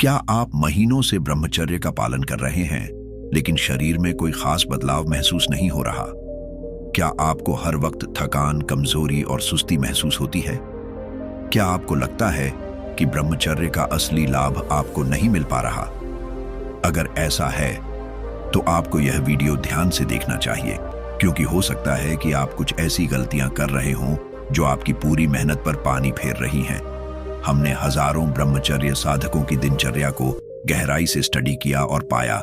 क्या आप महीनों से ब्रह्मचर्य का पालन कर रहे हैं लेकिन शरीर में कोई खास बदलाव महसूस नहीं हो रहा? क्या आपको हर वक्त थकान, कमजोरी और सुस्ती महसूस होती है? क्या आपको लगता है कि ब्रह्मचर्य का असली लाभ आपको नहीं मिल पा रहा? अगर ऐसा है तो आपको यह वीडियो ध्यान से देखना चाहिए, क्योंकि हो सकता है कि आप कुछ ऐसी गलतियां कर रहे हों जो आपकी पूरी मेहनत पर पानी फेर रही हैं। हमने हजारों ब्रह्मचर्य साधकों की दिनचर्या को गहराई से स्टडी किया और पाया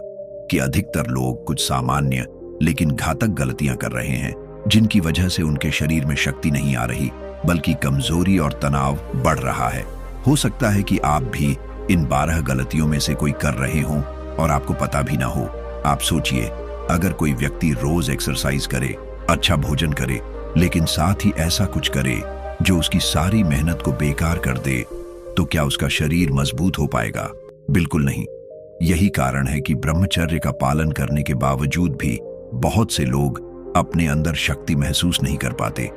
कि अधिकतर लोग कुछ सामान्य लेकिन घातक गलतियां कर रहे हैं, जिनकी वजह से उनके शरीर में शक्ति नहीं आ रही बल्कि कमजोरी और तनाव बढ़ रहा है। हो सकता है कि आप भी इन 12 गलतियों में से कोई कर रहे हों और आपको पता भी ना हो। आप सोचिए, अगर कोई व्यक्ति रोज एक्सरसाइज करे, अच्छा भोजन करे, लेकिन साथ ही ऐसा कुछ करे जो उसकी सारी मेहनत को बेकार कर दे, तो क्या उसका शरीर मजबूत हो पाएगा? बिल्कुल नहीं। यही कारण है कि ब्रह्मचर्य का पालन करने के बावजूद भी बहुत से लोग अपने अंदर शक्ति महसूस नहीं कर पाते।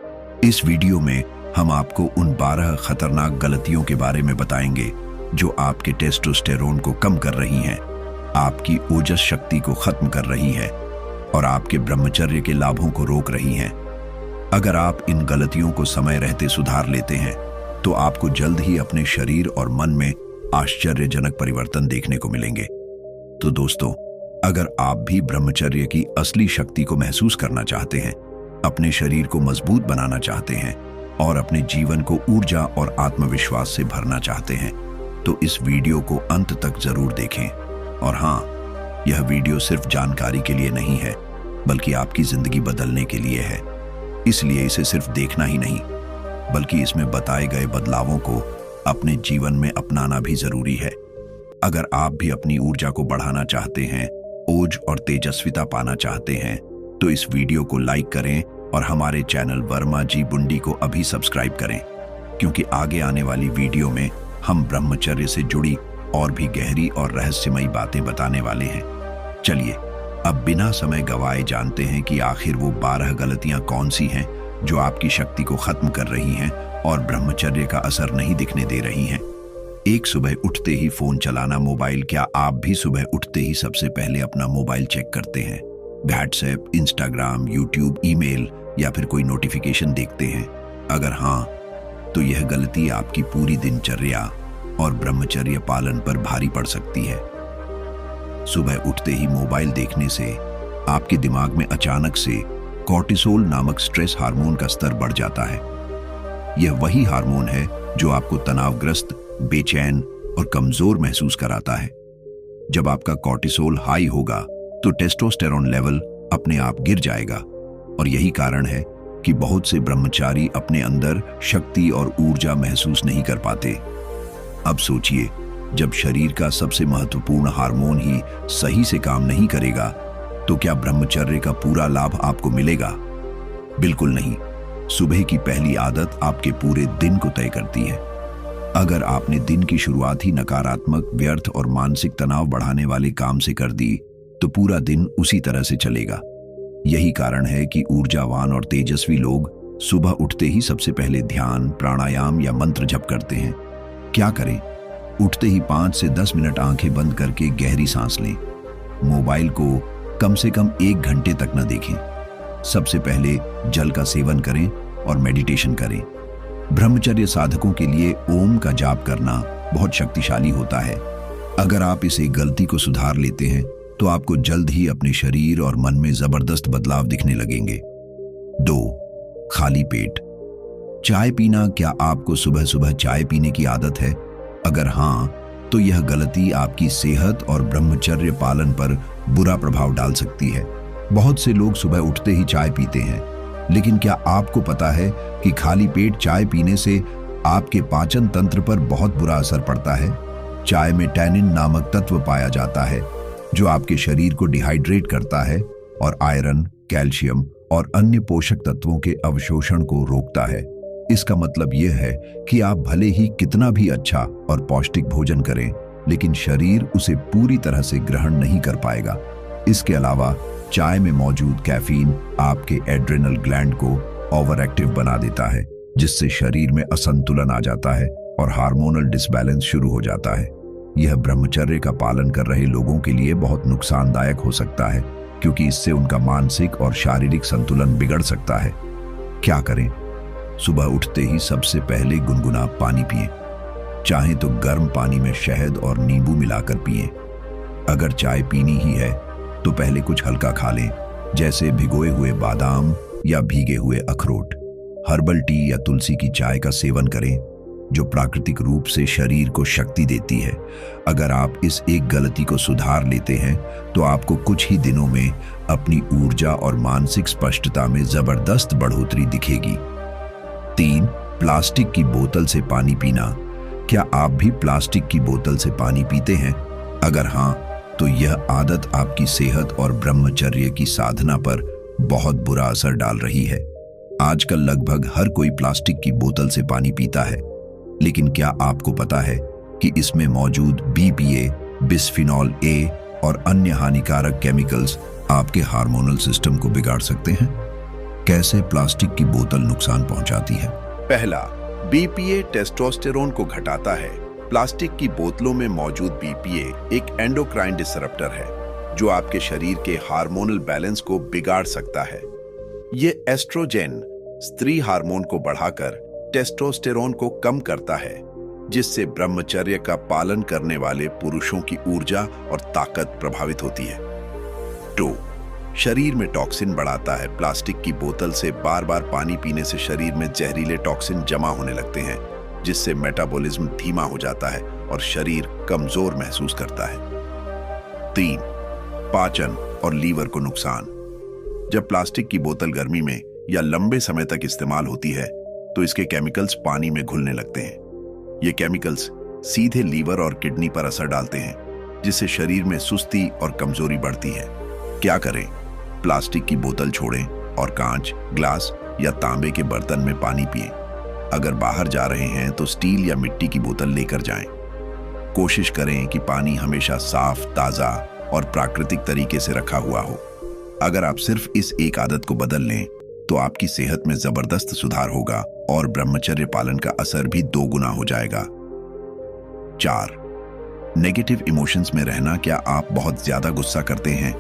इस वीडियो में हम आपको उन 12 खतरनाक गलतियों के बारे में बताएंगे जो आपके टेस्टोस्टेरोन को कम कर रही हैं, आपकी ओजस शक्ति को खत्म कर रही है और आपके ब्रह्मचर्य के लाभों को रोक रही हैं। अगर आप इन गलतियों को समय रहते सुधार लेते हैं तो आपको जल्द ही अपने शरीर और मन में आश्चर्यजनक परिवर्तन देखने को मिलेंगे। तो दोस्तों, अगर आप भी ब्रह्मचर्य की असली शक्ति को महसूस करना चाहते हैं, अपने शरीर को मजबूत बनाना चाहते हैं और अपने जीवन को ऊर्जा और आत्मविश्वास से भरना चाहते हैं, तो इस वीडियो को अंत तक जरूर देखें। और हाँ, यह वीडियो सिर्फ जानकारी के लिए नहीं है बल्कि आपकी जिंदगी बदलने के लिए है। इसलिए इसे सिर्फ देखना ही नहीं बल्कि इसमें बताए गए बदलावों को अपने जीवन में अपनाना भी जरूरी है। अगर आप भी अपनी ऊर्जा को बढ़ाना चाहते हैं, ओज और तेजस्विता पाना चाहते हैं, तो इस वीडियो को लाइक करें और हमारे चैनल वर्मा जी बुंडी को अभी सब्सक्राइब करें, क्योंकि आगे आने वाली वीडियो में हम ब्रह्मचर्य से जुड़ी और भी गहरी और रहस्यमयी बातें बताने वाले हैं। चलिए अब बिना समय गवाए जानते हैं कि आखिर वो 12 गलतियां कौन सी हैं जो आपकी शक्ति को खत्म कर रही हैं और ब्रह्मचर्य का असर नहीं दिखने दे रही हैं। एक, सुबह उठते ही फोन चलाना, मोबाइल। क्या आप भी सुबह उठते ही सबसे पहले अपना मोबाइल चेक करते हैं? व्हाट्सएप, इंस्टाग्राम, यूट्यूब, ईमेल या फिर कोई नोटिफिकेशन देखते हैं? अगर हाँ, तो यह गलती आपकी पूरी दिनचर्या और ब्रह्मचर्य पालन पर भारी पड़ सकती है। सुबह उठते ही मोबाइल देखने से आपके दिमाग में अचानक से कॉर्टिसोल नामक स्ट्रेस हार्मोन का स्तर बढ़ जाता है। यह वही हार्मोन है जो आपको तनावग्रस्त, बेचैन और कमजोर महसूस कराता है। जब आपका कॉर्टिसोल हाई होगा तो टेस्टोस्टेरोन लेवल अपने आप गिर जाएगा और यही कारण है कि बहुत से ब्रह्मचारी अपने अंदर शक्ति और ऊर्जा महसूस नहीं कर पाते। अब सोचिए, जब शरीर का सबसे महत्वपूर्ण हार्मोन ही सही से काम नहीं करेगा तो क्या ब्रह्मचर्य का पूरा लाभ आपको मिलेगा? बिल्कुल नहीं। सुबह की पहली आदत आपके पूरे दिन को तय करती है। अगर आपने दिन की शुरुआत ही नकारात्मक, व्यर्थ और मानसिक तनाव बढ़ाने वाले काम से कर दी तो पूरा दिन उसी तरह से चलेगा। यही कारण है कि ऊर्जावान और तेजस्वी लोग सुबह उठते ही सबसे पहले ध्यान, प्राणायाम या मंत्र जप करते हैं। क्या करें? उठते ही 5 से 10 मिनट आंखें बंद करके गहरी सांस लें। मोबाइल को कम से कम 1 घंटे तक न देखें। सबसे पहले जल का सेवन करें और मेडिटेशन करें। ब्रह्मचर्य साधकों के लिए ओम का जाप करना बहुत शक्तिशाली होता है। अगर आप इस एक गलती को सुधार लेते हैं तो आपको जल्द ही अपने शरीर और मन में जबरदस्त बदलाव दिखने लगेंगे। 2, खाली पेट चाय पीना। क्या आपको सुबह सुबह चाय पीने की आदत है? अगर हाँ, तो यह गलती आपकी सेहत और ब्रह्मचर्य पालन पर बुरा प्रभाव डाल सकती है। बहुत से लोग सुबह उठते ही चाय पीते हैं, लेकिन क्या आपको पता है कि खाली पेट चाय पीने से आपके पाचन तंत्र पर बहुत बुरा असर पड़ता है? चाय में टैनिन नामक तत्व पाया जाता है जो आपके शरीर को डिहाइड्रेट करता है और आयरन, कैल्शियम और अन्य पोषक तत्वों के अवशोषण को रोकता है। इसका मतलब यह है कि आप भले ही कितना भी अच्छा और पौष्टिक भोजन करें, लेकिन शरीर उसे पूरी तरह से ग्रहण नहीं कर पाएगा। इसके अलावा चाय में मौजूद कैफीन आपके एड्रेनल ग्लैंड को ओवर एक्टिव बना देता है, जिससे शरीर में असंतुलन आ जाता है और हार्मोनल डिसबैलेंस शुरू हो जाता है। यह ब्रह्मचर्य का पालन कर रहे लोगों के लिए बहुत नुकसानदायक हो सकता है, क्योंकि इससे उनका मानसिक और शारीरिक संतुलन बिगड़ सकता है। क्या करें? सुबह उठते ही सबसे पहले गुनगुना पानी पिएं। चाहे तो गर्म पानी में शहद और नींबू मिलाकर पिएं। अगर चाय पीनी ही है तो पहले कुछ हल्का खा लें, जैसे भिगोए हुए बादाम या भीगे हुए अखरोट। हर्बल टी या तुलसी की चाय का सेवन करें, जो प्राकृतिक रूप से शरीर को शक्ति देती है। अगर आप इस एक गलती को सुधार लेते हैं तो आपको कुछ ही दिनों में अपनी ऊर्जा और मानसिक स्पष्टता में जबरदस्त बढ़ोतरी दिखेगी। 3. प्लास्टिक की बोतल से पानी पीना। क्या आप भी प्लास्टिक की बोतल से पानी पीते हैं? अगर हाँ, तो यह आदत आपकी सेहत और ब्रह्मचर्य की साधना पर बहुत बुरा असर डाल रही है। आजकल लगभग हर कोई प्लास्टिक की बोतल से पानी पीता है, लेकिन क्या आपको पता है कि इसमें मौजूद BPA, बिस्फिनॉल A और अन्य हानिकारक केमिकल्स आपके हार्मोनल सिस्टम को बिगाड़ सकते हैं? कैसे प्लास्टिक की बोतल नुकसान पहुंचाती है? पहला, BPA टेस्टोस्टेरोन को घटाता है। प्लास्टिक की बोतलों में मौजूद BPA एक एंडोक्राइन डिसरप्टर है, जो आपके शरीर के हार्मोनल बैलेंस को बिगाड़ सकता है। ये एस्ट्रोजेन, स्त्री हार्मोन को बढ़ाकर टेस्टोस्टेरोन को कम करता है, जिससे ब्रह्मचर्य का पालन करने वाले पुरुषों की ऊर्जा और ताकत प्रभावित होती है। 2. शरीर में टॉक्सिन बढ़ाता है। प्लास्टिक की बोतल से बार बार पानी पीने से शरीर में जहरीले टॉक्सिन जमा होने लगते हैं, जिससे मेटाबॉलिज्म धीमा हो जाता है और शरीर कमजोर महसूस करता है। 3. पाचन और लीवर को नुकसान। जब प्लास्टिक की बोतल गर्मी में या लंबे समय तक इस्तेमाल होती है तो इसके केमिकल्स पानी में घुलने लगते हैं। ये केमिकल्स सीधे लीवर और किडनी पर असर डालते हैं, जिससे शरीर में सुस्ती और कमजोरी बढ़ती है। क्या करें? प्लास्टिक की बोतल छोड़ें और कांच, ग्लास या तांबे के बर्तन में पानी पिएं। अगर बाहर जा रहे हैं तो स्टील या मिट्टी की बोतल लेकर जाएं। कोशिश करें कि पानी हमेशा साफ, ताज़ा और प्राकृतिक तरीके से रखा हुआ हो। अगर आप सिर्फ इस एक आदत को बदल लें तो आपकी सेहत में जबरदस्त सुधार होगा और ब्रह्मचर्य पालन का असर भी 2 गुना हो जाएगा। 4. नेगेटिव इमोशंस में रहना। क्या आप बहुत ज्यादा गुस्सा करते हैं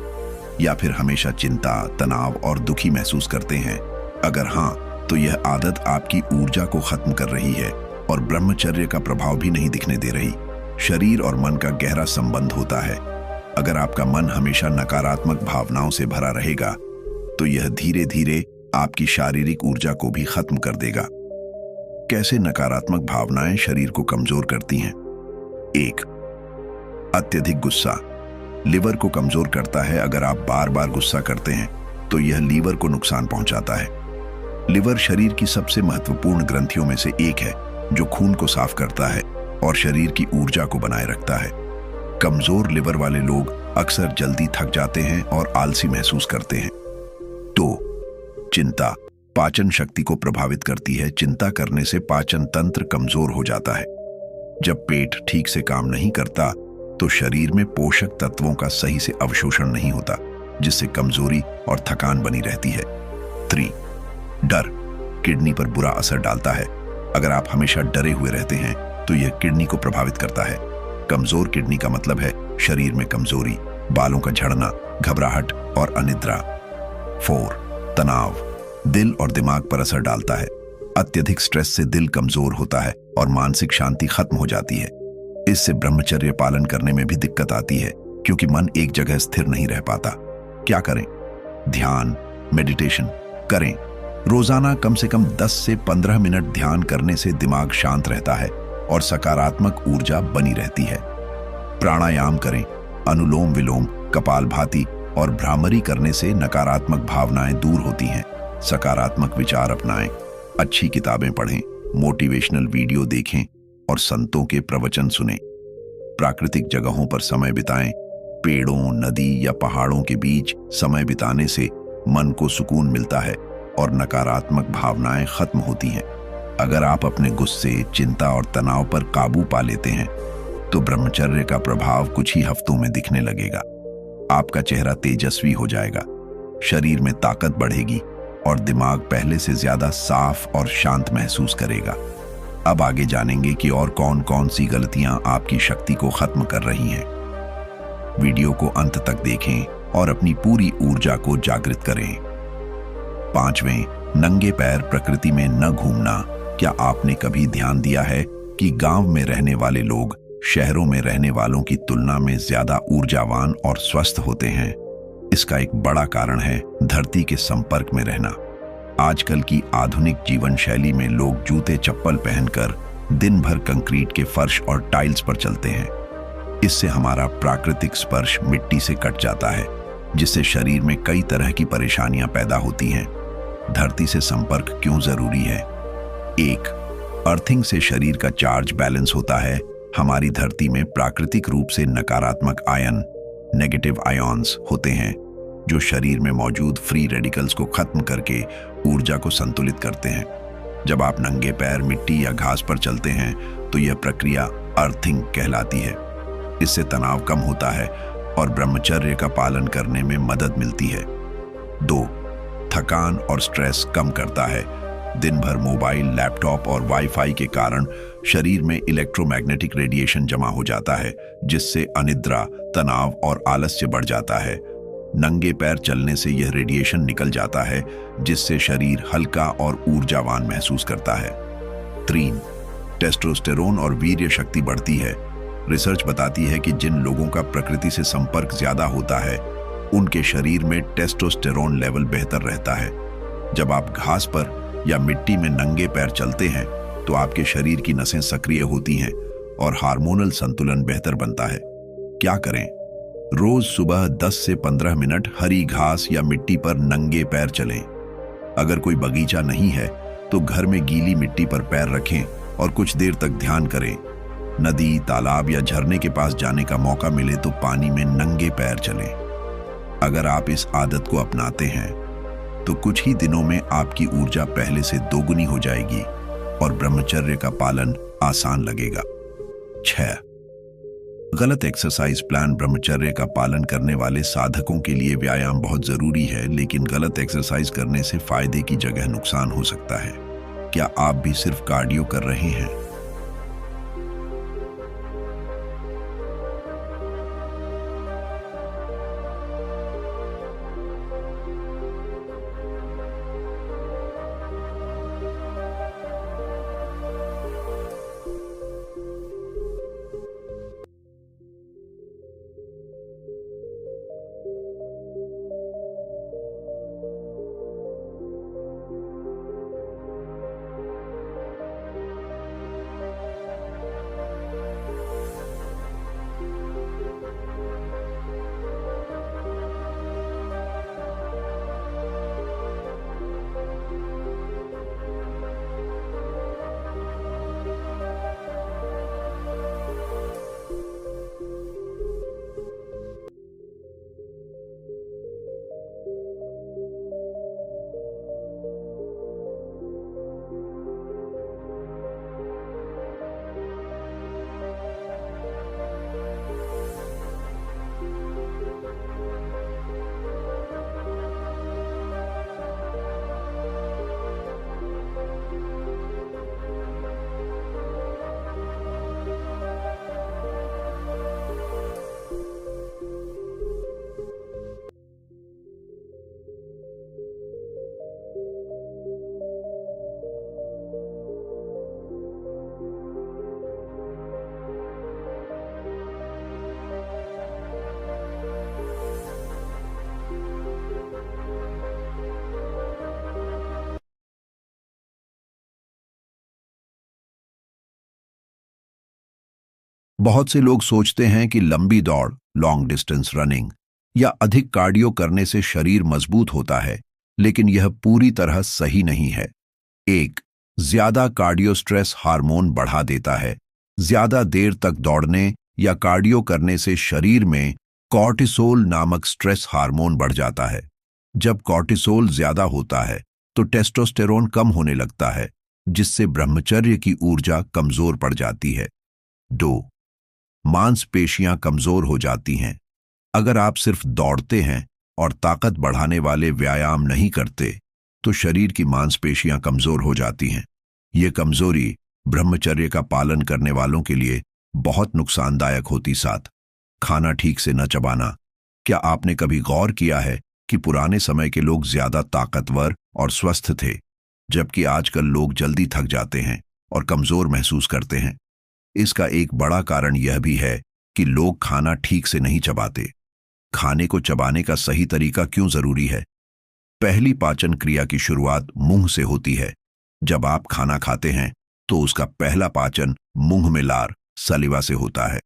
या फिर हमेशा चिंता, तनाव और दुखी महसूस करते हैं? अगर हाँ, तो यह आदत आपकी ऊर्जा को खत्म कर रही है और ब्रह्मचर्य का प्रभाव भी नहीं दिखने दे रही। शरीर और मन का गहरा संबंध होता है। अगर आपका मन हमेशा नकारात्मक भावनाओं से भरा रहेगा तो यह धीरे धीरे आपकी शारीरिक ऊर्जा को भी खत्म कर देगा। कैसे नकारात्मक भावनाएं शरीर को कमजोर करती हैं? 1. अत्यधिक गुस्सा लिवर को कमजोर करता है। अगर आप बार बार गुस्सा करते हैं तो यह लीवर को नुकसान पहुंचाता है। लिवर शरीर की सबसे महत्वपूर्ण ग्रंथियों में से एक है, जो खून को साफ करता है और शरीर की ऊर्जा को बनाए रखता है। कमजोर लिवर वाले लोग अक्सर जल्दी थक जाते हैं और आलसी महसूस करते हैं। 2. चिंता पाचन शक्ति को प्रभावित करती है। चिंता करने से पाचन तंत्र कमजोर हो जाता है। जब पेट ठीक से काम नहीं करता तो शरीर में पोषक तत्वों का सही से अवशोषण नहीं होता, जिससे कमजोरी और थकान बनी रहती है। 3. डर किडनी पर बुरा असर डालता है। अगर आप हमेशा डरे हुए रहते हैं तो यह किडनी को प्रभावित करता है। कमजोर किडनी का मतलब है शरीर में कमजोरी, बालों का झड़ना, घबराहट और अनिद्रा। 4. तनाव दिल और दिमाग पर असर डालता है। अत्यधिक स्ट्रेस से दिल कमजोर होता है और मानसिक शांति खत्म हो जाती है। इससे ब्रह्मचर्य पालन करने में भी दिक्कत आती है, क्योंकि मन एक जगह स्थिर नहीं रह पाता। क्या करें? ध्यान, मेडिटेशन करें। रोजाना कम से कम 10 से 15 मिनट ध्यान करने से दिमाग शांत रहता है और सकारात्मक ऊर्जा बनी रहती है। प्राणायाम करें। अनुलोम विलोम, कपालभाति और भ्रामरी करने से नकारात्मक भावनाएं दूर होती हैं। सकारात्मक विचार अपनाएं। अच्छी किताबें पढ़ें, मोटिवेशनल वीडियो देखें और संतों के प्रवचन सुनें। प्राकृतिक जगहों पर समय बिताएं। पेड़ों, नदी या पहाड़ों के बीच समय बिताने से मन को सुकून मिलता है और नकारात्मक भावनाएं खत्म होती हैं। अगर आप अपने गुस्से, चिंता और तनाव पर काबू पा लेते हैं तो ब्रह्मचर्य का प्रभाव कुछ ही हफ्तों में दिखने लगेगा। आपका चेहरा तेजस्वी हो जाएगा, शरीर में ताकत बढ़ेगी और दिमाग पहले से ज्यादा साफ और शांत महसूस करेगा। अब आगे जानेंगे कि और कौन कौन सी गलतियां आपकी शक्ति को खत्म कर रही हैं। वीडियो को अंत तक देखें और अपनी पूरी ऊर्जा को जागृत करें। 5वें, नंगे पैर प्रकृति में न घूमना। क्या आपने कभी ध्यान दिया है कि गांव में रहने वाले लोग शहरों में रहने वालों की तुलना में ज्यादा ऊर्जावान और स्वस्थ होते हैं? इसका एक बड़ा कारण है धरती के संपर्क में रहना। आजकल की आधुनिक जीवन शैली में लोग जूते चप्पल पहनकर दिन भर कंक्रीट के फर्श और टाइल्स पर चलते हैं। इससे हमारा प्राकृतिक स्पर्श मिट्टी से कट जाता है, जिससे शरीर में कई तरह की परेशानियां पैदा होती हैं। धरती से संपर्क क्यों जरूरी है? 1. अर्थिंग से शरीर का चार्ज बैलेंस होता है। हमारी धरती में प्राकृतिक रूप से नकारात्मक आयन, नेगेटिव आयन्स होते हैं, जो शरीर में मौजूद फ्री रेडिकल्स को खत्म करके ऊर्जा को संतुलित करते हैं। जब आप नंगे पैर मिट्टी या घास पर चलते हैं तो यह प्रक्रिया अर्थिंग कहलाती है। इससे तनाव कम होता है और ब्रह्मचर्य का पालन करने में मदद मिलती है। 2. थकान और स्ट्रेस कम करता है। दिन भर मोबाइल, लैपटॉप और वाईफाई के कारण शरीर में इलेक्ट्रोमैग्नेटिक रेडिएशन जमा हो जाता है, जिससे अनिद्रा, तनाव और आलस्य बढ़ जाता है। नंगे पैर चलने से यह रेडिएशन निकल जाता है, जिससे शरीर हल्का और ऊर्जावान महसूस करता है। 3. टेस्टोस्टेरोन और वीर्य शक्ति बढ़ती है। रिसर्च बताती है कि जिन लोगों का प्रकृति से संपर्क ज्यादा होता है, उनके शरीर में टेस्टोस्टेरोन लेवल बेहतर रहता है। जब आप घास पर या मिट्टी में नंगे पैर चलते हैं तो आपके शरीर की नसें सक्रिय होती हैं और हार्मोनल संतुलन बेहतर बनता है। क्या करें? रोज सुबह 10 से 15 मिनट हरी घास या मिट्टी पर नंगे पैर चलें। अगर कोई बगीचा नहीं है तो घर में गीली मिट्टी पर पैर रखें और कुछ देर तक ध्यान करें। नदी, तालाब या झरने के पास जाने का मौका मिले तो पानी में नंगे पैर चलें। अगर आप इस आदत को अपनाते हैं तो कुछ ही दिनों में आपकी ऊर्जा पहले से दोगुनी हो जाएगी और ब्रह्मचर्य का पालन आसान लगेगा। 6. गलत एक्सरसाइज प्लान। ब्रह्मचर्य का पालन करने वाले साधकों के लिए व्यायाम बहुत जरूरी है, लेकिन गलत एक्सरसाइज करने से फायदे की जगह नुकसान हो सकता है। क्या आप भी सिर्फ कार्डियो कर रहे हैं? बहुत से लोग सोचते हैं कि लंबी दौड़, लॉन्ग डिस्टेंस रनिंग या अधिक कार्डियो करने से शरीर मजबूत होता है, लेकिन यह पूरी तरह सही नहीं है। 1. ज्यादा कार्डियो स्ट्रेस हार्मोन बढ़ा देता है। ज्यादा देर तक दौड़ने या कार्डियो करने से शरीर में कॉर्टिसोल नामक स्ट्रेस हार्मोन बढ़ जाता है। जब कॉर्टिसोल ज्यादा होता है तो टेस्टोस्टेरोन कम होने लगता है, जिससे ब्रह्मचर्य की ऊर्जा कमजोर पड़ जाती है। 2. मांसपेशियां कमजोर हो जाती हैं। अगर आप सिर्फ दौड़ते हैं और ताकत बढ़ाने वाले व्यायाम नहीं करते तो शरीर की मांसपेशियां कमजोर हो जाती हैं। ये कमजोरी ब्रह्मचर्य का पालन करने वालों के लिए बहुत नुकसानदायक होती। 7, खाना ठीक से न चबाना। क्या आपने कभी गौर किया है कि पुराने समय के लोग ज्यादा ताकतवर और स्वस्थ थे, जबकि आजकल लोग जल्दी थक जाते हैं और कमजोर महसूस करते हैं? इसका एक बड़ा कारण यह भी है कि लोग खाना ठीक से नहीं चबाते। खाने को चबाने का सही तरीका क्यों जरूरी है? पहली पाचन क्रिया की शुरुआत मुंह से होती है। जब आप खाना खाते हैं तो उसका पहला पाचन मुंह में लार सलिवा से होता है।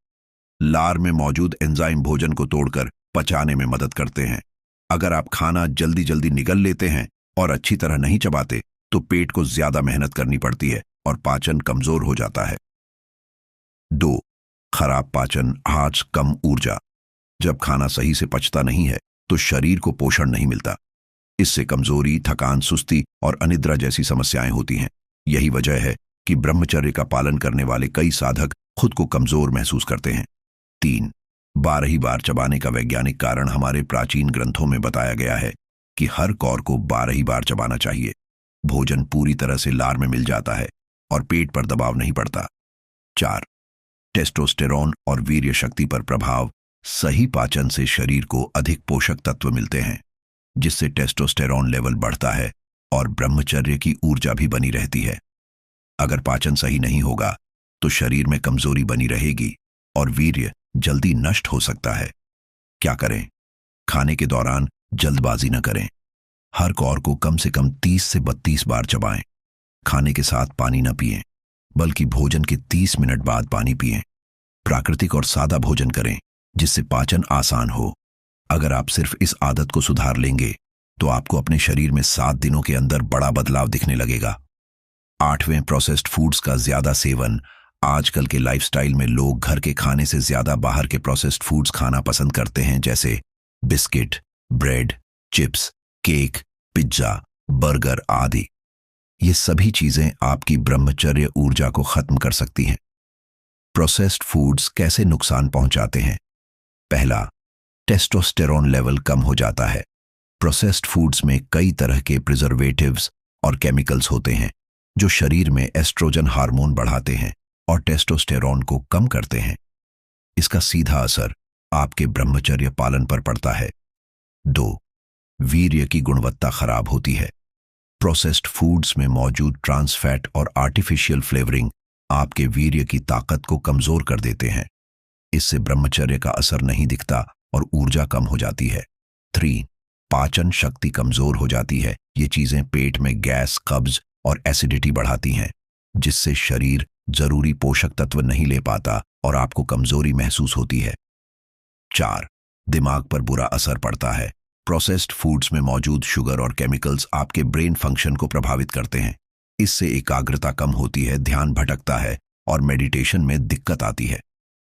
लार में मौजूद एंजाइम भोजन को तोड़कर पचाने में मदद करते हैं। अगर आप खाना जल्दी जल्दी निगल लेते हैं और अच्छी तरह नहीं चबाते तो पेट को ज्यादा मेहनत करनी पड़ती है और पाचन कमजोर हो जाता है। 2, खराब पाचन, आज कम ऊर्जा। जब खाना सही से पचता नहीं है तो शरीर को पोषण नहीं मिलता। इससे कमजोरी, थकान, सुस्ती और अनिद्रा जैसी समस्याएं होती हैं। यही वजह है कि ब्रह्मचर्य का पालन करने वाले कई साधक खुद को कमजोर महसूस करते हैं। 3, 12 बार चबाने का वैज्ञानिक कारण हमारे प्राचीन ग्रंथों में बताया गया है कि हर कौर को 12 बार चबाना चाहिए। भोजन पूरी तरह से लार में मिल जाता है और पेट पर दबाव नहीं पड़ता। 4, टेस्टोस्टेरोन और वीर्य शक्ति पर प्रभाव। सही पाचन से शरीर को अधिक पोषक तत्व मिलते हैं, जिससे टेस्टोस्टेरोन लेवल बढ़ता है और ब्रह्मचर्य की ऊर्जा भी बनी रहती है। अगर पाचन सही नहीं होगा तो शरीर में कमजोरी बनी रहेगी और वीर्य जल्दी नष्ट हो सकता है। क्या करें? खाने के दौरान जल्दबाजी न करें। हर कौर को कम से कम 30 से 32 बार चबाएं। खाने के साथ पानी न पिएं, बल्कि भोजन के 30 मिनट बाद पानी पिएं। प्राकृतिक और सादा भोजन करें, जिससे पाचन आसान हो। अगर आप सिर्फ इस आदत को सुधार लेंगे तो आपको अपने शरीर में 7 दिनों के अंदर बड़ा बदलाव दिखने लगेगा। 8वें, प्रोसेस्ड फूड्स का ज्यादा सेवन। आजकल के लाइफस्टाइल में लोग घर के खाने से ज्यादा बाहर के प्रोसेस्ड फूड्स खाना पसंद करते हैं, जैसे biscuit, bread, chips, cake, pizza, burger आदि। ये सभी चीजें आपकी ब्रह्मचर्य ऊर्जा को खत्म कर सकती हैं। प्रोसेस्ड फूड्स कैसे नुकसान पहुंचाते हैं? पहला, टेस्टोस्टेरोन लेवल कम हो जाता है। प्रोसेस्ड फूड्स में कई तरह के प्रिजर्वेटिव्स और केमिकल्स होते हैं जो शरीर में एस्ट्रोजन हार्मोन बढ़ाते हैं और टेस्टोस्टेरोन को कम करते हैं। इसका सीधा असर आपके ब्रह्मचर्य पालन पर पड़ता है। 2, वीर्य की गुणवत्ता खराब होती है। प्रोसेस्ड फूड्स में मौजूद ट्रांस फैट और आर्टिफिशियल फ्लेवरिंग आपके वीर्य की ताकत को कमजोर कर देते हैं। इससे ब्रह्मचर्य का असर नहीं दिखता और ऊर्जा कम हो जाती है। 3, पाचन शक्ति कमजोर हो जाती है। ये चीजें पेट में गैस, कब्ज और एसिडिटी बढ़ाती हैं, जिससे शरीर जरूरी पोषक तत्व नहीं ले पाता और आपको कमजोरी महसूस होती है। 4, दिमाग पर बुरा असर पड़ता है। प्रोसेस्ड फूड्स में मौजूद शुगर और केमिकल्स आपके ब्रेन फंक्शन को प्रभावित करते हैं। इससे एकाग्रता कम होती है, ध्यान भटकता है और मेडिटेशन में दिक्कत आती है।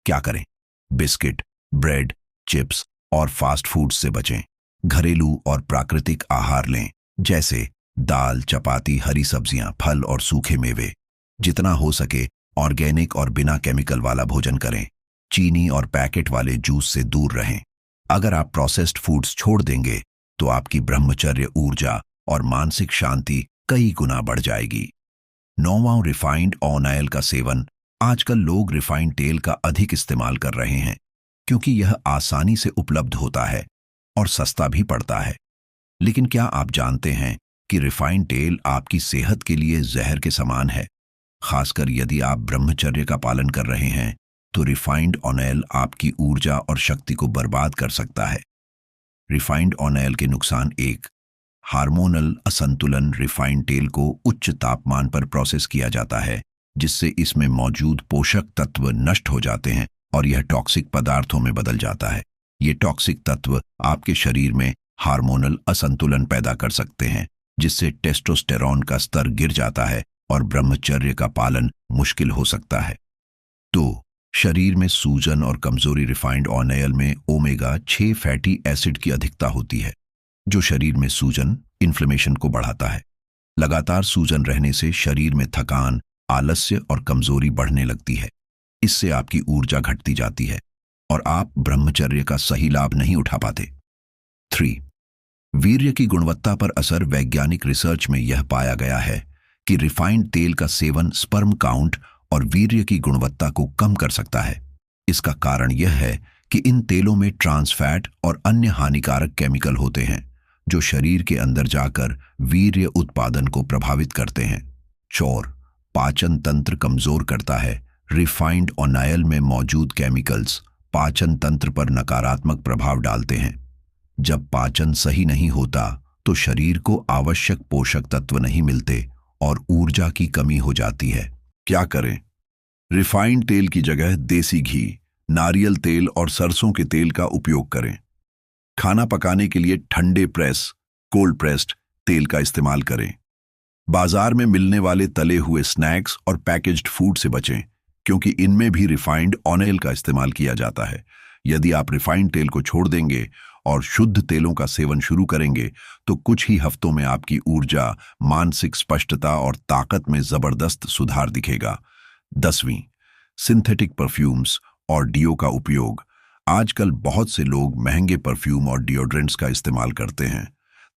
क्या करें? बिस्किट, ब्रेड, चिप्स और फास्ट फूड से बचें। घरेलू और प्राकृतिक आहार लें, जैसे दाल, चपाती, हरी सब्जियां, फल और सूखे मेवे। जितना हो सके ऑर्गेनिक और बिना केमिकल वाला भोजन करें। चीनी और पैकेट वाले जूस से दूर रहें। अगर आप प्रोसेस्ड फूड्स छोड़ देंगे तो आपकी ब्रह्मचर्य ऊर्जा और मानसिक शांति कई गुना बढ़ जाएगी। 9वां, रिफाइंड ऑयल का सेवन। आजकल लोग रिफाइंड तेल का अधिक इस्तेमाल कर रहे हैं क्योंकि यह आसानी से उपलब्ध होता है और सस्ता भी पड़ता है। लेकिन क्या आप जानते हैं कि रिफाइंड तेल आपकी सेहत के लिए जहर के समान है? खासकर यदि आप ब्रह्मचर्य का पालन कर रहे हैं तो रिफाइंड ऑयल आपकी ऊर्जा और शक्ति को बर्बाद कर सकता है। रिफाइंड ऑयल के नुकसान: 1, हार्मोनल असंतुलन। रिफाइंड तेल को उच्च तापमान पर प्रोसेस किया जाता है, जिससे इसमें मौजूद पोषक तत्व नष्ट हो जाते हैं और यह टॉक्सिक पदार्थों में बदल जाता है। ये टॉक्सिक तत्व आपके शरीर में हार्मोनल असंतुलन पैदा कर सकते हैं, जिससे टेस्टोस्टेरोन का स्तर गिर जाता है और ब्रह्मचर्य का पालन मुश्किल हो सकता है। 2, शरीर में सूजन और कमजोरी। रिफाइंड ऑयल में ओमेगा 6 फैटी एसिड की अधिकता होती है, जो शरीर में सूजन, इन्फ्लेमेशन को बढ़ाता है। लगातार सूजन रहने से शरीर में थकान, आलस्य और कमजोरी बढ़ने लगती है। इससे आपकी ऊर्जा घटती जाती है और आप ब्रह्मचर्य का सही लाभ नहीं उठा पाते। 3, वीर्य की गुणवत्ता पर असर। वैज्ञानिक रिसर्च में यह पाया गया है कि रिफाइंड तेल का सेवन स्पर्म काउंट और वीर्य की गुणवत्ता को कम कर सकता है। इसका कारण यह है कि इन तेलों में ट्रांस फैट और अन्य हानिकारक केमिकल होते हैं जो शरीर के अंदर जाकर वीर्य उत्पादन को प्रभावित करते हैं। 4. पाचन तंत्र कमजोर करता है। रिफाइंड ऑयल में मौजूद केमिकल्स पाचन तंत्र पर नकारात्मक प्रभाव डालते हैं। जब पाचन सही नहीं होता तो शरीर को आवश्यक पोषक तत्व नहीं मिलते और ऊर्जा की कमी हो जाती है। क्या करें? रिफाइंड तेल की जगह देसी घी, नारियल तेल और सरसों के तेल का उपयोग करें। खाना पकाने के लिए ठंडे प्रेस, कोल्ड प्रेस्ड तेल का इस्तेमाल करें। बाजार में मिलने वाले तले हुए स्नैक्स और पैकेज्ड फूड से बचें, क्योंकि इनमें भी रिफाइंड ऑयल का इस्तेमाल किया जाता है। यदि आप रिफाइंड तेल को छोड़ देंगे और शुद्ध तेलों का सेवन शुरू करेंगे तो कुछ ही हफ्तों में आपकी ऊर्जा, मानसिक स्पष्टता और ताकत में जबरदस्त सुधार दिखेगा। 10वीं, सिंथेटिक परफ्यूम्स और डियो का उपयोग। आजकल बहुत से लोग महंगे परफ्यूम और डिओड्रेंट्स का इस्तेमाल करते हैं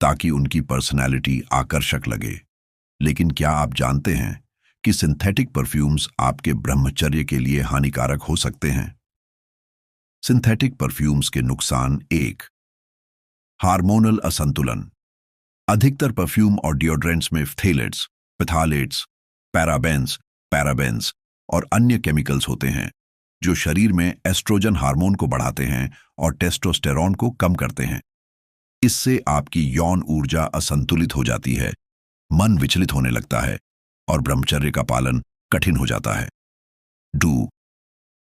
ताकि उनकी पर्सनैलिटी आकर्षक लगे। लेकिन क्या आप जानते हैं कि सिंथेटिक परफ्यूम्स आपके ब्रह्मचर्य के लिए हानिकारक हो सकते हैं? सिंथेटिक परफ्यूम्स के नुकसान। 1. हार्मोनल असंतुलन। अधिकतर परफ्यूम और डिओड्रेंट्स में फ्थेलेट्स, पिथालेट्स, पैराबेन्स और अन्य केमिकल्स होते हैं जो शरीर में एस्ट्रोजन हार्मोन को बढ़ाते हैं और टेस्टोस्टेरोन को कम करते हैं। इससे आपकी यौन ऊर्जा असंतुलित हो जाती है, मन विचलित होने लगता है और ब्रह्मचर्य का पालन कठिन हो जाता है। 2.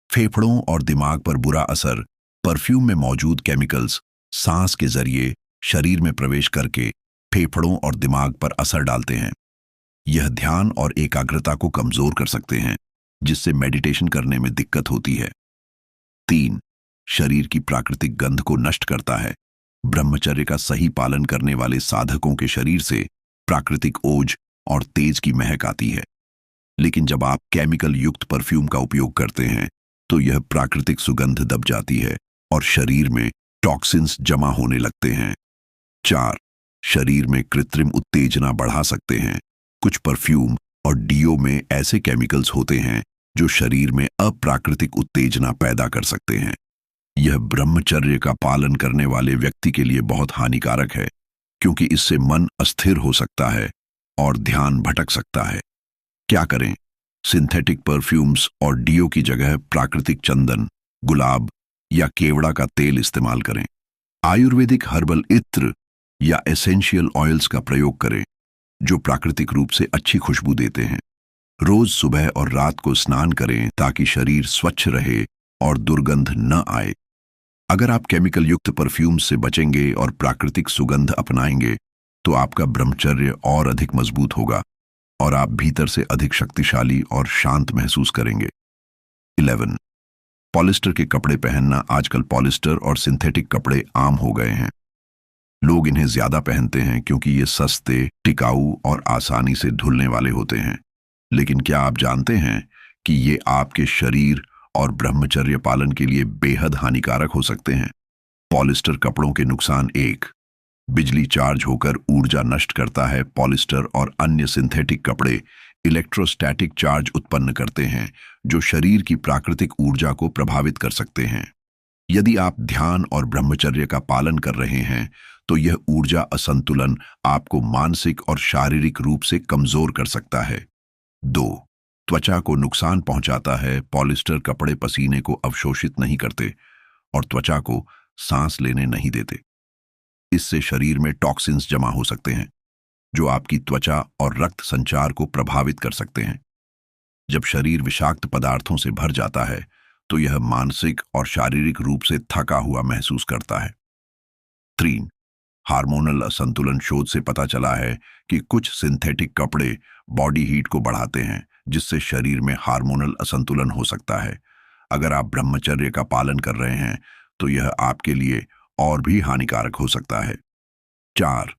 फेफड़ों और दिमाग पर बुरा असर। परफ्यूम में मौजूद केमिकल्स सांस के जरिए शरीर में प्रवेश करके फेफड़ों और दिमाग पर असर डालते हैं। यह ध्यान और एकाग्रता को कमजोर कर सकते हैं, जिससे मेडिटेशन करने में दिक्कत होती है। 3. शरीर की प्राकृतिक गंध को नष्ट करता है। ब्रह्मचर्य का सही पालन करने वाले साधकों के शरीर से प्राकृतिक ओज और तेज की महक आती है, लेकिन जब आप केमिकल युक्त परफ्यूम का उपयोग करते हैं तो यह प्राकृतिक सुगंध दब जाती है और शरीर में टॉक्सिन्स जमा होने लगते हैं। 4. शरीर में कृत्रिम उत्तेजना बढ़ा सकते हैं। कुछ परफ्यूम और डियो में ऐसे केमिकल्स होते हैं जो शरीर में अप्राकृतिक उत्तेजना पैदा कर सकते हैं। यह ब्रह्मचर्य का पालन करने वाले व्यक्ति के लिए बहुत हानिकारक है, क्योंकि इससे मन अस्थिर हो सकता है और ध्यान भटक सकता है। क्या करें? सिंथेटिक परफ्यूम्स और डियो की जगह प्राकृतिक चंदन, गुलाब या केवड़ा का तेल इस्तेमाल करें। आयुर्वेदिक हर्बल इत्र या एसेंशियल ऑयल्स का प्रयोग करें जो प्राकृतिक रूप से अच्छी खुशबू देते हैं। रोज सुबह और रात को स्नान करें ताकि शरीर स्वच्छ रहे और दुर्गंध न आए। अगर आप केमिकल युक्त परफ्यूम से बचेंगे और प्राकृतिक सुगंध अपनाएंगे तो आपका ब्रह्मचर्य और अधिक मजबूत होगा और आप भीतर से अधिक शक्तिशाली और शांत महसूस करेंगे। 11. पॉलिस्टर के कपड़े पहनना। आजकल पॉलिस्टर और सिंथेटिक कपड़े आम हो गए हैं। लोग इन्हें ज्यादा पहनते हैं क्योंकि ये सस्ते, टिकाऊ और आसानी से धुलने वाले होते हैं। लेकिन क्या आप जानते हैं कि ये आपके शरीर और ब्रह्मचर्य पालन के लिए बेहद हानिकारक हो सकते हैं? पॉलिस्टर कपड़ों के नुकसान। 1. बिजली चार्ज होकर ऊर्जा नष्ट करता है। पॉलिस्टर और अन्य सिंथेटिक कपड़े इलेक्ट्रोस्टैटिक चार्ज उत्पन्न करते हैं जो शरीर की प्राकृतिक ऊर्जा को प्रभावित कर सकते हैं। यदि आप ध्यान और ब्रह्मचर्य का पालन कर रहे हैं तो यह ऊर्जा असंतुलन आपको मानसिक और शारीरिक रूप से कमजोर कर सकता है। 2. त्वचा को नुकसान पहुंचाता है। पॉलिस्टर कपड़े पसीने को अवशोषित नहीं करते और त्वचा को सांस लेने नहीं देते। इससे शरीर में टॉक्सिन्स जमा हो सकते हैं जो आपकी त्वचा और रक्त संचार को प्रभावित कर सकते हैं। जब शरीर विषाक्त पदार्थों से भर जाता है तो यह मानसिक और शारीरिक रूप से थका हुआ महसूस करता है। 3. हार्मोनल असंतुलन। शोध से पता चला है कि कुछ सिंथेटिक कपड़े बॉडी हीट को बढ़ाते हैं, जिससे शरीर में हार्मोनल असंतुलन हो सकता है। अगर आप ब्रह्मचर्य का पालन कर रहे हैं तो यह आपके लिए और भी हानिकारक हो सकता है। 4.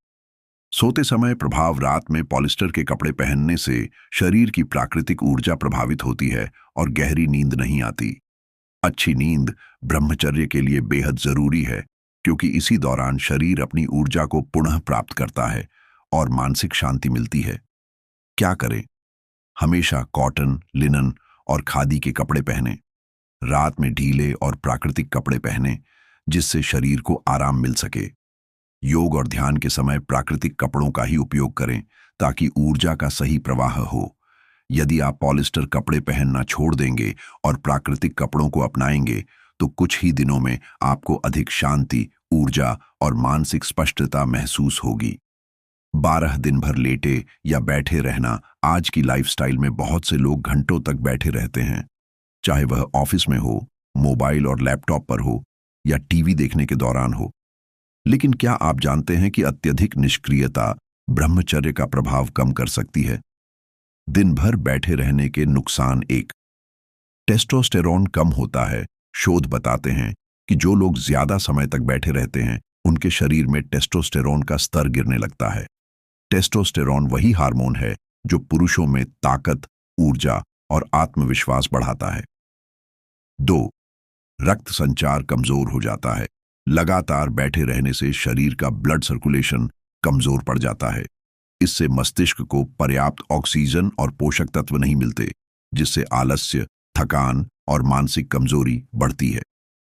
सोते समय प्रभाव। रात में पॉलिस्टर के कपड़े पहनने से शरीर की प्राकृतिक ऊर्जा प्रभावित होती है और गहरी नींद नहीं आती। अच्छी नींद ब्रह्मचर्य के लिए बेहद जरूरी है, क्योंकि इसी दौरान शरीर अपनी ऊर्जा को पुनः प्राप्त करता है और मानसिक शांति मिलती है। क्या करें? हमेशा कॉटन, लिनन और खादी के कपड़े पहनें। रात में ढीले और प्राकृतिक कपड़े पहनें जिससे शरीर को आराम मिल सके। योग और ध्यान के समय प्राकृतिक कपड़ों का ही उपयोग करें ताकि ऊर्जा का सही प्रवाह हो। यदि आप पॉलिस्टर कपड़े पहनना छोड़ देंगे और प्राकृतिक कपड़ों को अपनाएंगे तो कुछ ही दिनों में आपको अधिक शांति, ऊर्जा और मानसिक स्पष्टता महसूस होगी। 12 दिन भर लेटे या बैठे रहना आज की लाइफस्टाइल में बहुत से लोग घंटों तक बैठे रहते हैं, चाहे वह ऑफिस में हो, मोबाइल और लैपटॉप पर हो या टीवी देखने के दौरान हो। लेकिन क्या आप जानते हैं कि अत्यधिक निष्क्रियता ब्रह्मचर्य का प्रभाव कम कर सकती है? दिन भर बैठे रहने के नुकसान। 1, टेस्टोस्टेरोन कम होता है। शोध बताते हैं कि जो लोग ज्यादा समय तक बैठे रहते हैं उनके शरीर में टेस्टोस्टेरोन का स्तर गिरने लगता है। टेस्टोस्टेरोन वही हार्मोन है जो पुरुषों में ताकत, ऊर्जा और आत्मविश्वास बढ़ाता है। 2, रक्त संचार कमजोर हो जाता है। लगातार बैठे रहने से शरीर का ब्लड सर्कुलेशन कमजोर पड़ जाता है। इससे मस्तिष्क को पर्याप्त ऑक्सीजन और पोषक तत्व नहीं मिलते, जिससे आलस्य, थकान और मानसिक कमजोरी बढ़ती है।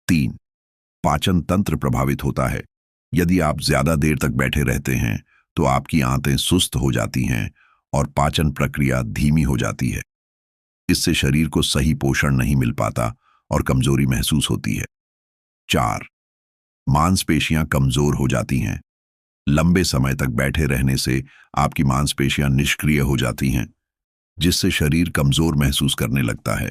3, पाचन तंत्र प्रभावित होता है। यदि आप ज्यादा देर तक बैठे रहते हैं तो आपकी आंतें सुस्त हो जाती हैं और पाचन प्रक्रिया धीमी हो जाती है। इससे शरीर को सही पोषण नहीं मिल पाता और कमजोरी महसूस होती है। 4, मांसपेशियां कमजोर हो जाती हैं। लंबे समय तक बैठे रहने से आपकी मांसपेशियां निष्क्रिय हो जाती हैं, जिससे शरीर कमजोर महसूस करने लगता है।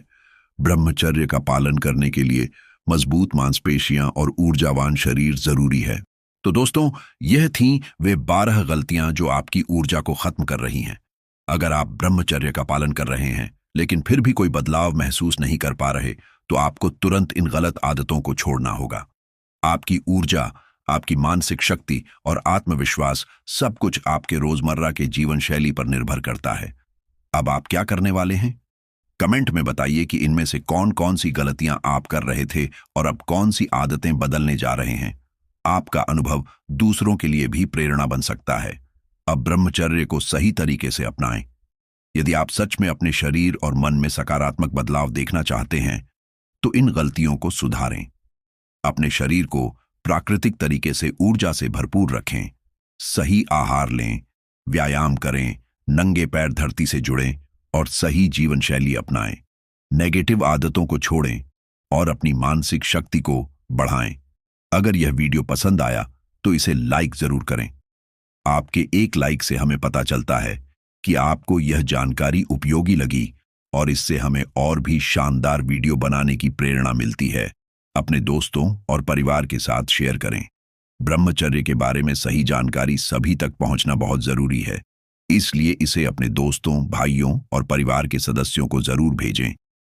ब्रह्मचर्य का पालन करने के लिए मजबूत मांसपेशियां और ऊर्जावान शरीर जरूरी है। तो दोस्तों, यह थीं वे 12 गलतियां जो आपकी ऊर्जा को खत्म कर रही हैं। अगर आप ब्रह्मचर्य का पालन कर रहे हैं लेकिन फिर भी कोई बदलाव महसूस नहीं कर पा रहे तो आपको तुरंत इन गलत आदतों को छोड़ना होगा। आपकी ऊर्जा, आपकी मानसिक शक्ति और आत्मविश्वास सब कुछ आपके रोजमर्रा के जीवन शैली पर निर्भर करता है। अब आप क्या करने वाले हैं? कमेंट में बताइए कि इनमें से कौन कौन सी गलतियां आप कर रहे थे और अब कौन सी आदतें बदलने जा रहे हैं। आपका अनुभव दूसरों के लिए भी प्रेरणा बन सकता है। अब ब्रह्मचर्य को सही तरीके से अपनाएं। यदि आप सच में अपने शरीर और मन में सकारात्मक बदलाव देखना चाहते हैं तो इन गलतियों को सुधारें। अपने शरीर को प्राकृतिक तरीके से ऊर्जा से भरपूर रखें। सही आहार लें, व्यायाम करें, नंगे पैर धरती से जुड़ें और सही जीवन शैली अपनाएं। नेगेटिव आदतों को छोड़ें और अपनी मानसिक शक्ति को बढ़ाएं। अगर यह वीडियो पसंद आया तो इसे लाइक जरूर करें। आपके एक लाइक से हमें पता चलता है कि आपको यह जानकारी उपयोगी लगी और इससे हमें और भी शानदार वीडियो बनाने की प्रेरणा मिलती है। अपने दोस्तों और परिवार के साथ शेयर करें। ब्रह्मचर्य के बारे में सही जानकारी सभी तक पहुंचना बहुत जरूरी है, इसलिए इसे अपने दोस्तों, भाइयों और परिवार के सदस्यों को जरूर भेजें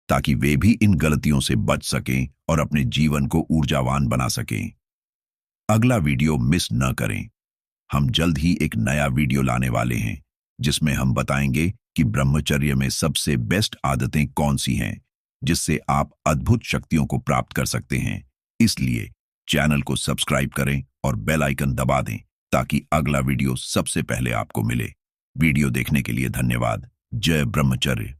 ताकि वे भी इन गलतियों से बच सकें और अपने जीवन को ऊर्जावान बना सकें। अगला वीडियो मिस न करें। हम जल्द ही एक नया वीडियो लाने वाले हैं जिसमें हम बताएंगे कि ब्रह्मचर्य में सबसे बेस्ट आदतें कौन सी हैं जिससे आप अद्भुत शक्तियों को प्राप्त कर सकते हैं। इसलिए चैनल को सब्सक्राइब करें और बेल आइकन दबा दें ताकि अगला वीडियो सबसे पहले आपको मिले। वीडियो देखने के लिए धन्यवाद। जय ब्रह्मचर्य।